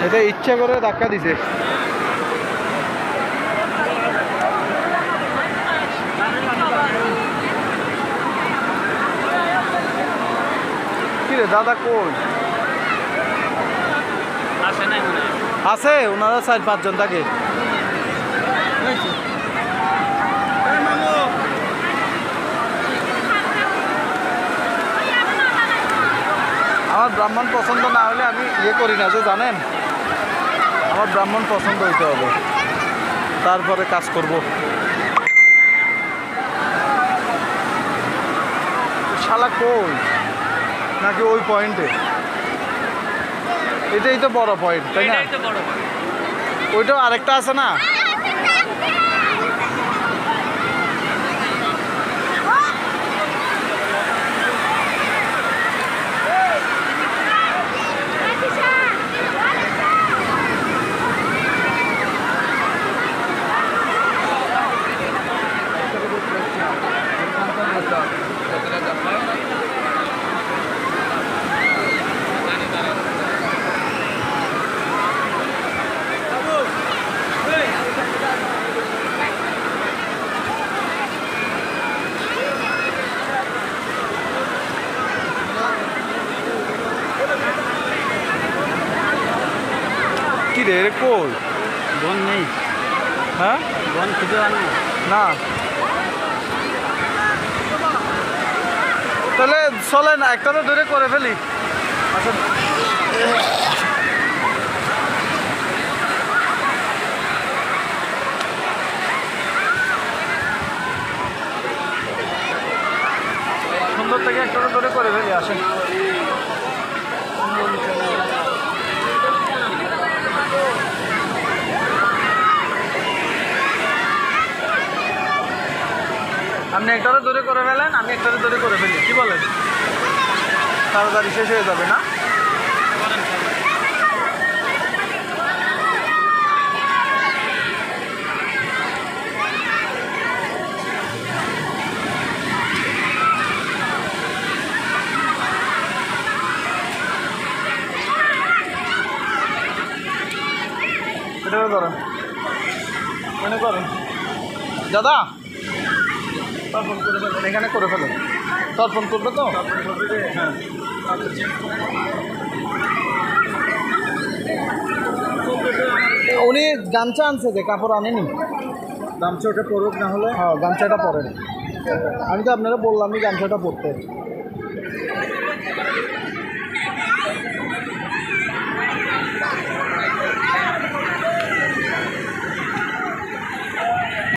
এটা ইচ্ছা করে ধাক্কা দিছে। কি রে দাদা কই আছে? ওনারা 4-5 জন থাকে। আমার ব্রাহ্মণ পছন্দ না হলে আমি ইয়ে করি না, যে জানেন, আমার ব্রাহ্মণ পছন্দ হইতে হবে, তারপরে কাজ করব। শালা কই নাকি ওই পয়েন্টে? এটাই তো বড় পয়েন্ট, তাই না? ওইটাও আরেকটা আছে না? কি রে কই বন নেই? হ্যাঁ বন খুঁজে আনি না, তাহলে চলেন একটা তো দূরে করে ফেলি। আচ্ছা সুন্দর থেকে একটা তো দূরে করে ফেলি, আসেন। আপনি একটারও দূরে করে ফেলেন, আমি একটারও দূরে করে ফেলি, কি বলেন? তাড়াতাড়ি শেষ হয়ে যাবে না? এটা করেন, মনে করেন দাদা, তর্পণ করে ফেলেন, এখানে করে ফেলেন। তর্পণ করবে তো? হ্যাঁ। উনি গামছা আনছে, যে কাপড় আনেনি। গামছা ওটা পরুক, না হলে হ্যাঁ গামছাটা পরেন। আমি তো আপনারা বললামই গামছাটা পরতে।